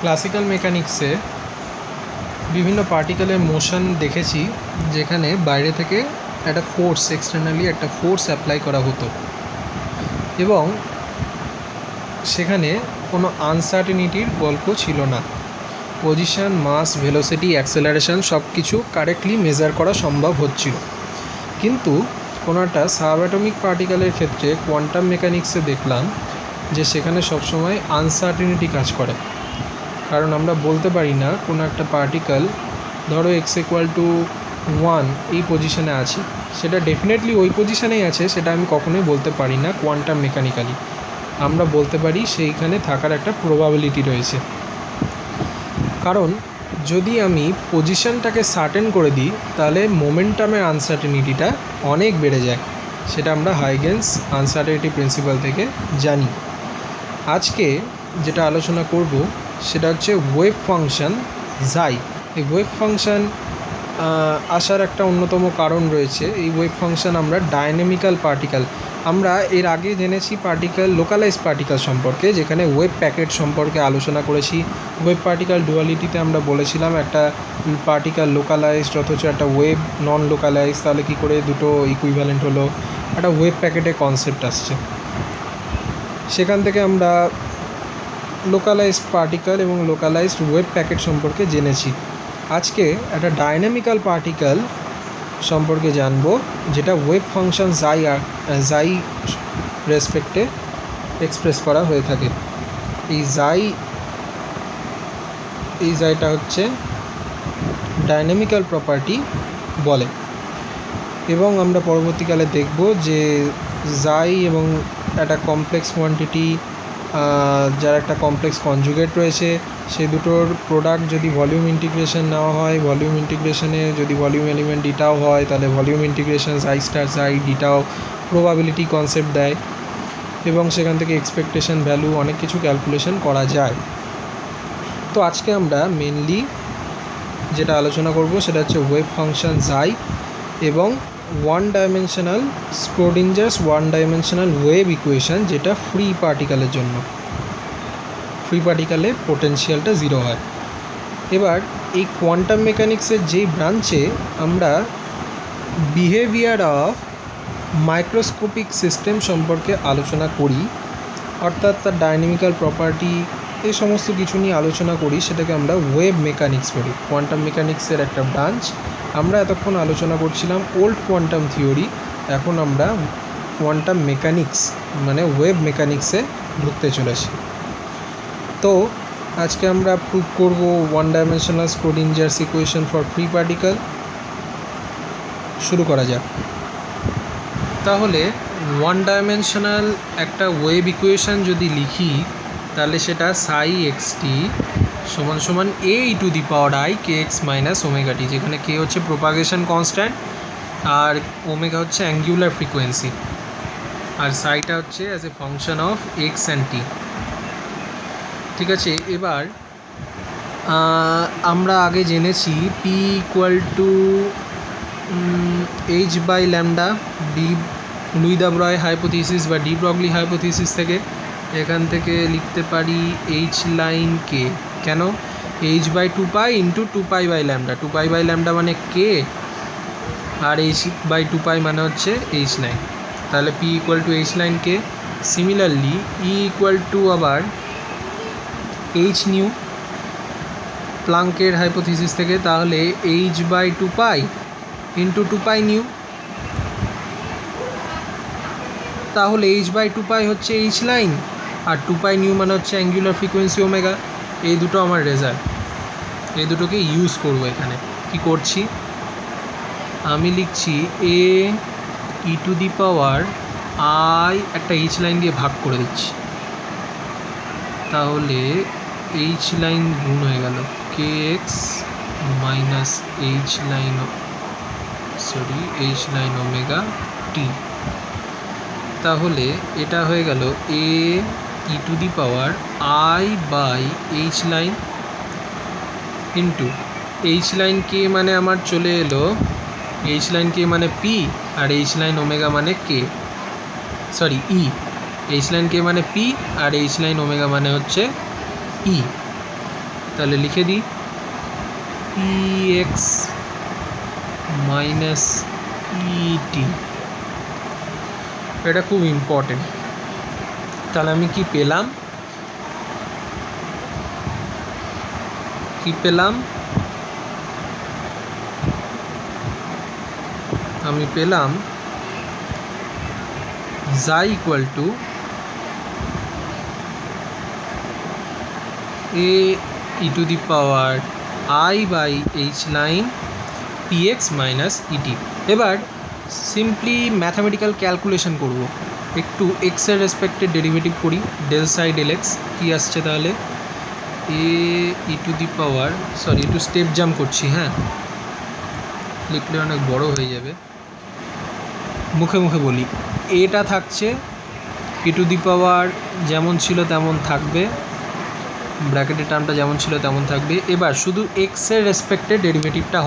Classical মেকানিক্সে বিভিন্ন পার্টিকেলের motion দেখেছি যেখানে বাইরে থেকে একটা ফোর্স এক্সটার্নালি একটা ফোর্স অ্যাপ্লাই করা হতো এবং সেখানে কোনো আনসার্টেনিটির গল্প ছিল না। পজিশন, মাস, ভেলোসিটি, অ্যাক্সেলারেশন সব কিছু কারেক্টলি মেজার করা সম্ভব হচ্ছিল। কিন্তু কোনো একটা সাবঅ্যাটমিক পার্টিকেলের ক্ষেত্রে কোয়ান্টাম মেকানিক্সে দেখলাম যে সেখানে সবসময় আনসার্টেনিটি কাজ করে। কারণ আমরা বলতে পারি না কোনো একটা পার্টিকেল ধরো x=1 এই পজিশনে আছে, সেটা ডেফিনেটলি ওই পজিশনেই আছে, সেটা আমি কখনোই বলতে পারি না কোয়ান্টাম মেকানিক্যালি। আমরা বলতে পারি সেইখানে থাকার একটা প্রবাবিলিটি রয়েছে। কারণ যদি আমি পজিশনটাকে সার্টেন করে দিই তাহলে মোমেন্টামের আনসার্টেনিটিটা অনেক বেড়ে যায়। সেটা আমরা হাইগেন্স আনসার্টেনিটি প্রিন্সিপাল থেকে জানি। আজকে যেটা আলোচনা করব সেটা হচ্ছে ওয়েভ ফাংশন জাই। এই ওয়েভ ফাংশন আসার একটা অন্যতম কারণ রয়েছে। এই ওয়েভ ফাংশন আমরা ডাইনামিক্যাল পার্টিকেল, আমরা এর আগে জেনেছি পার্টিকেল, লোকালাইজ পার্টিকেল সম্পর্কে, যেখানে ওয়েভ প্যাকেট সম্পর্কে আলোচনা করেছি। ওয়েভ পার্টিকেল ডুয়ালিটিতে আমরা বলেছিলাম একটা পার্টিকেল লোকালাইজড অথচ একটা ওয়েভ নন লোকালাইজ, তাহলে কী করে দুটো ইকুইভ্যালেন্ট হলো, একটা ওয়েভ প্যাকেটের কনসেপ্ট আসছে। সেখান থেকে আমরা লোকালাইজড পার্টিকেল এবং লোকালাইজড ওয়েভ প্যাকেট সম্পর্কে জেনেছি। আজকে একটা ডাইনামিক্যাল পার্টিকেল সম্পর্কে জানব যেটা ওয়েভ ফাংশন জাই রেসপেক্টে এক্সপ্রেস করা হয়ে থাকে। এই জাইটা হচ্ছে ডাইনামিক্যাল প্রপার্টি বলে, এবং আমরা পরবর্তীকালে দেখব যে জাই এবং একটা কমপ্লেক্স কোয়ান্টিটি যার একটা কমপ্লেক্স কনজুগেট রয়েছে, সেই দুটোর প্রোডাক্ট যদি ভলিউম ইন্টিগ্রেশন নেওয়া হয়, ভলিউম ইন্টিগ্রেশনে যদি ভলিউম এলিমেন্ট ডিটাও হয় তাহলে ভলিউম ইন্টিগ্রেশন জাই ডিটাও প্রবাবিলিটি কনসেপ্ট দেয়, এবং সেখান থেকে এক্সপেকটেশন ভ্যালু অনেক কিছু ক্যালকুলেশন করা যায়। তো আজকে আমরা মেনলি যেটা আলোচনা করব সেটা হচ্ছে ওয়েভ ফাংশন জাই এবং one dimensional Schrodinger's one dimensional wave equation, যেটা ফ্রি পার্টিকেলের জন্য। ফ্রি পার্টিকেলে পোটেনশিয়ালটা 0 হয়। এবার এই কোয়ান্টাম মেকানিক্সের যেই ব্রাঞ্চে আমরা বিহেভিয়ার অফ মাইক্রোস্কোপিক সিস্টেম সম্পর্কে আলোচনা করি, অর্থাৎ তার ডাইনামিক্যাল প্রপার্টি এই সমস্ত কিছু নিয়ে আলোচনা করি, সেটাকে আমরা ওয়েভ মেকানিক্স বলি। কোয়ান্টাম মেকানিক্সের একটা ব্রাঞ্চ। আমরা এতক্ষণ আলোচনা করছিলাম ওল্ড কোয়ান্টাম থিওরি, এখন আমরা কোয়ান্টাম মেকানিক্স মানে ওয়েভ মেকানিক্সে ঢুকতে চলেছি। তো আজকে আমরা প্রুভ করব one dimensional Schrodinger's equation for free particle. শুরু করা যাক। তাহলে ওয়ান ডাইমেনশনাল একটা ওয়েভ ইকুয়েশন যদি লিখি তাহলে সেটা সাই এক্সটি সমান সমান a e⁻i kx−ω t, যেখানে কে হচ্ছে প্রোপাগেশন কনস্ট্যান্ট আর ওমেগা হচ্ছে অ্যাঙ্গুলার ফ্রিকোয়েন্সি, আর সাইটা হচ্ছে as a function of x and t. ঠিক আছে, এবার আমরা আগে জেনেছি p =h/λ de Louis de Broglie hypothesis বা ডি ব্রগলি হাইপোথিসিস থেকে। এখান থেকে লিখতে পারি এইচ লাইন কে, কেন h/2π × 2π/λ, 2π/λ মানে কে আর h/2π মানে হচ্ছে এইচ লাইন, তাহলে p = h লাইন কে। সিমিলারলি E আবার h নিউ প্লাঙ্কের হাইপোথিসিস থেকে, তাহলে h/2π × 2π নিউ, তাহলে h/2π হচ্ছে এইচ লাইন আর 2π নিউ মানে হচ্ছে অ্যাঙ্গুলার ফ্রিকোয়েন্সি ওমেগা। এই দুটো আমার রেজাল্ট, এই দুটোকে ইউজ করব। এখানে কি করছি, আমি লিখছি a⁻i একটা এইচ লাইন দিয়ে ভাগ করে দিচ্ছি, তাহলে এইচ লাইন গুণ হয়ে গেল kx - H line omega t. তাহলে এটা হয়ে গেল a⁻i/এইচ লাইন ইন্টু এইচ লাইন কে মানে আমার চলে এলো, এইচ লাইন কে মানে P R H line omega মানে কে, সরি ই। এইচ লাইন কে মানে P R H line omega মানে হচ্ছে ই। তাহলে লিখে দিই px মাইনাস ইটি। এটা খুব ইম্পর্টেন্ট। তাহলে আমি কি পেলাম, আমি পেলাম xi equal to a e to the power I by h line px minus ইটি। এবার সিম্পলি ম্যাথামেটিক্যাল ক্যালকুলেশন করব, একটু এক্সের রেসপেক্টে ডেরিভেটিভ করি, ডেল সাই ডেল এক্স কী আসছে তাহলে a e to the power, sorry একটু স্টেপ জাম্প করছি, হ্যাঁ লিখলে অনেক বড় হয়ে যাবে, মুখে মুখে বলি। এটা থাকছে e টু দি পাওয়ার যেমন ছিল তেমন থাকবে, ব্র্যাকেটের টার্মটা যেমন ছিল তেমন থাকবে। এবার শুধু এক্সের রেসপেক্টে ডেরিভেটিভটা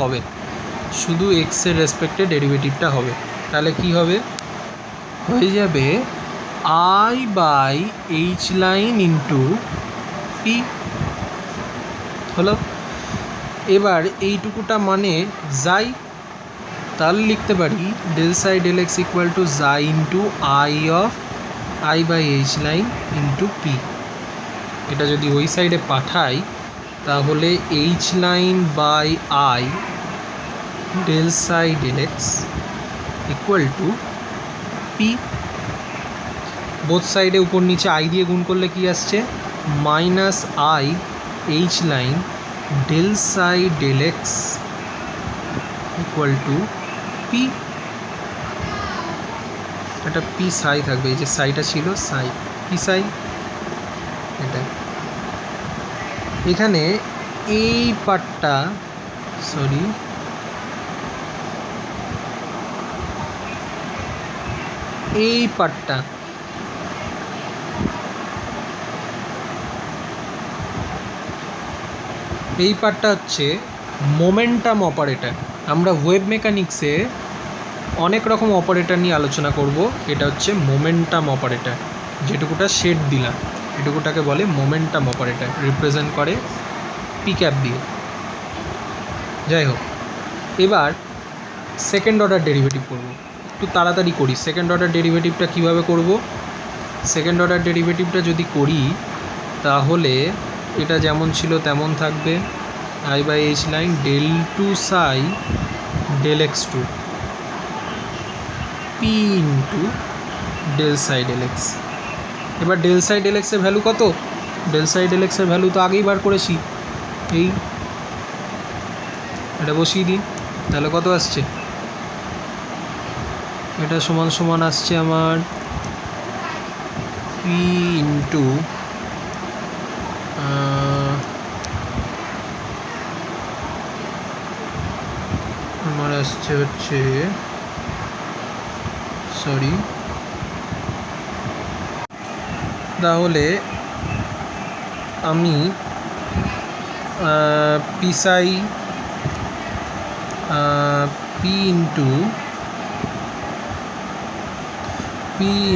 হবে, তাহলে কি হবে, হয়ে যাবে I by h line into P হলো। এবার এইটুকুটা মানে যাই, তাহলে লিখতে পারি del psi del x equal to যাই into I by h line into p. এটা যদি ওই সাইডে পাঠাই তাহলে h line by I del psi del x equal to p. Both সাইডে উপর নিচে I দিয়ে গুণ করলে কি আসছে, minus I h line del psi del x equal to p. এটা পি সাই থাকবে, এই যে সাইটা ছিল সাই, পি সাই। এটা এখানে এই পার্টটা, সরি এই পার্টটা হচ্ছে মোমেন্টাম অপারেটর। আমরা ওয়েভ মেকানিক্সে অনেক রকম অপারেটর নিয়ে আলোচনা করব, এটা হচ্ছে মোমেন্টাম অপারেটর। যেটুকুটা শেড দিলাম এটুকুটাকে বলে মোমেন্টাম অপারেটর, রিপ্রেজেন্ট করে পি ক্যাপ দিয়ে। যাই হোক, এবার সেকেন্ড অর্ডার ডেরিভেটিভ করব, একটু তাড়াতাড়ি করি। সেকেন্ড অর্ডার ডেরিভেটিভটা কীভাবে করব, সেকেন্ড অর্ডার ডেরিভেটিভটা যদি করি তাহলে এটা যেমন ছিল তেমন থাকবে, I by h line del two psi del x two p into del psi del x. এবার ডেল সাই ডেল এক্সের ভ্যালু কত, ডেল সাই ডেল এক্সের ভ্যালু তো আগেই বার করেছি, এই এটা বসিয়ে দিই, তাহলে কত আসছে, এটা সমান সমান আসছে আমার পি ইন্টু আমার আসছে হচ্ছে, সরি তাহলে আমি P psi P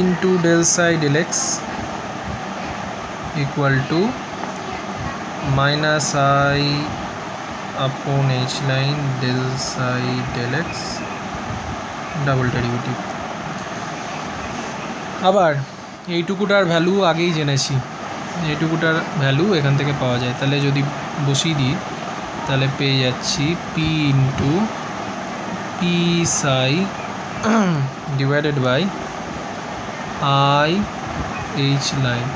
into del psi del x equal to minus I upon h line del psi del X double derivative. আবার এইটুকুটার ভ্যালু আগেই জেনেছি, এইটুকুটার ভ্যালু এখান থেকে পাওয়া যায়, তাহলে যদি বসিয়ে দিই তাহলে পেয়ে যাচ্ছি p into p psi divided by I h line,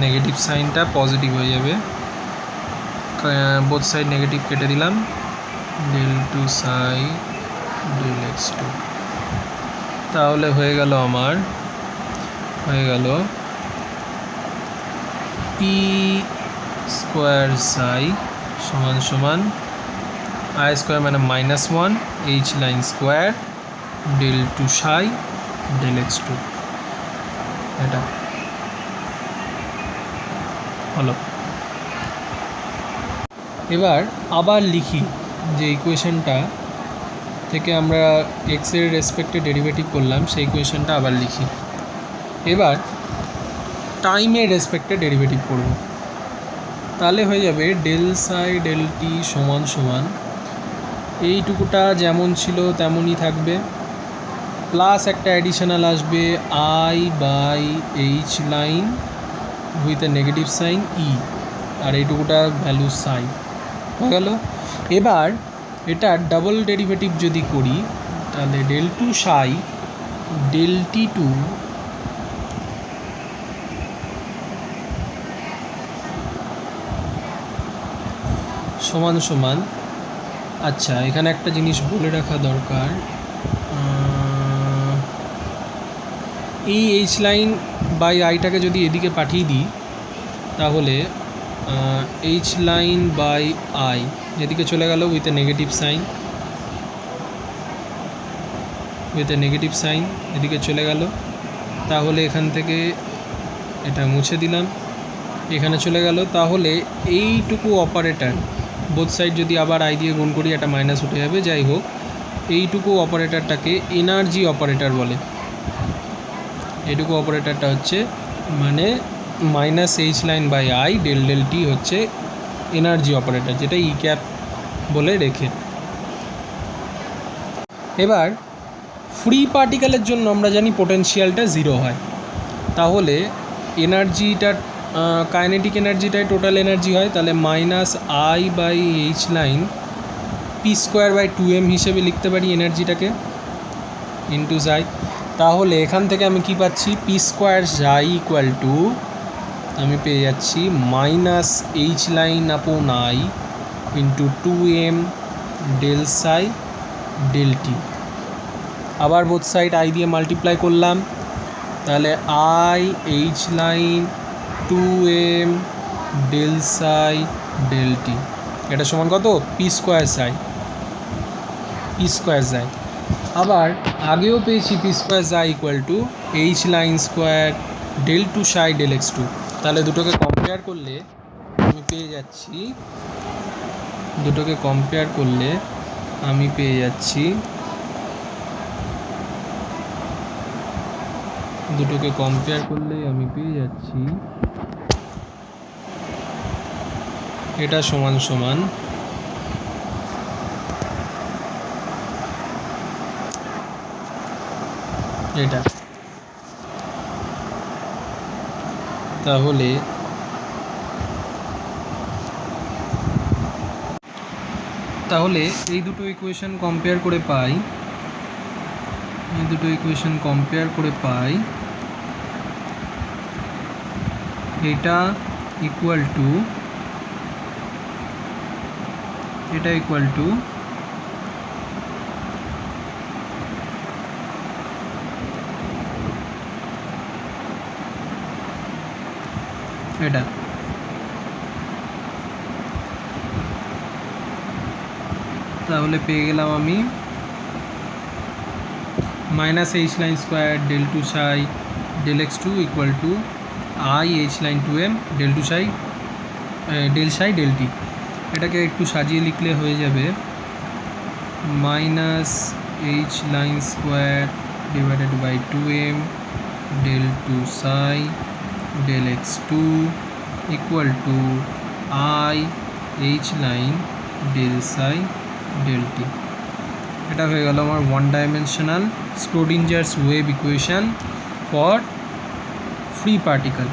negative সাইনটা পজিটিভ হয়ে যাবে, বোথ সাইড নেগেটিভ কেটে দিলাম, del two psi del x two. তাহলে হয়ে গেল আমার, হয়ে গেল পি স্কোয়ার সাই সমান সমান I স্কোয়ার মানে minus one h line square del two psi del x two. এটা হলো। এবার আবার লিখি যে ইকুয়েশনটা থেকে আমরা এক্সের রেসপেক্টে ডেরিভেটিভ করলাম, সেই ইকুয়েশনটা আবার লিখি। এবার টাইমের রেসপেক্টে ডেরিভেটিভ করব। তাহলে হয়ে যাবে ডেল সাই ডেল টি সমান সমান এইটুকুটা যেমন ছিল তেমনই থাকবে, প্লাস একটা অ্যাডিশনাল আসবে I by H line with a negative sign e, আর এইটুকুটা ভ্যালু সাই হয়ে গেল। এবার এটার ডাবল ডেরিভেটিভ যদি করি তাহলে ডেল টু সাই ডেল টি টু সমান সমান, আচ্ছা এখানে একটা জিনিস বলে রাখা দরকার, এই এইচ লাইন বাই আইটাকে যদি এদিকে পাঠিয়ে দিই তাহলে এইচ লাইন বাই আই এদিকে চলে গেল উইথ এ নেগেটিভ সাইন, এদিকে চলে গেল। তাহলে এখান থেকে এটা মুছে দিলাম, এখানে চলে গেল। তাহলে এইটুকু অপারেটর বোথ সাইড যদি আবার আই দিয়ে গুণ করি একটা মাইনাস উঠে যাবে, যাই হোক এইটুকু অপারেটরটাকে এনার্জি অপারেটর বলে। এইটুকু অপারেটরটা হচ্ছে মানে minus H line by I del del T হচ্ছে এনার্জি অপারেটর, যেটা ই ক্যাপ বলে রেখে। এবার ফ্রি পার্টিকেলের জন্য আমরা জানি পোটেনশিয়ালটা 0 হয়, তাহলে এনার্জিটা কাইনেটিক এনার্জিটাই টোটাল এনার্জি হয়, তাহলে minus I by H line P square by 2m হিসেবে লিখতে পারি এনার্জিটাকে ইন্টু জাই। তাহলে এখান থেকে আমি কি পাচ্ছি, P square psi equal to আমি পেয়ে যাচ্ছি minus H line upon I into 2m del psi del T. আবার বোথ সাইড আই দিয়ে মাল্টিপ্লাই করলাম, তাহলে I H line 2m del psi del টি, এটা সমান কত, পি স্কোয়ার জাই। আবার আগেও পেয়েছি P square psi equal to H line square del two psi del x two. তাহলে দুটোকে কম্পেয়ার করলে আমি পেয়ে যাচ্ছি এটা সমান সমান এটা। তাহলে এই দুটো ইকুয়েশন কম্পেয়ার করে পাই এটা ইকুয়াল টু এটা তাহলে পেয়ে গেলাম আমি minus H line square del two psi del x two equal to I H line 2m del two psi del t. এটাকে একটু সাজিয়ে লিখলে হয়ে যাবে minus H line square divided by 2m del two psi del x two equal to I H line del psi del টি। এটা হয়ে গেল আমার one dimensional Schrodinger's wave equation for free particle.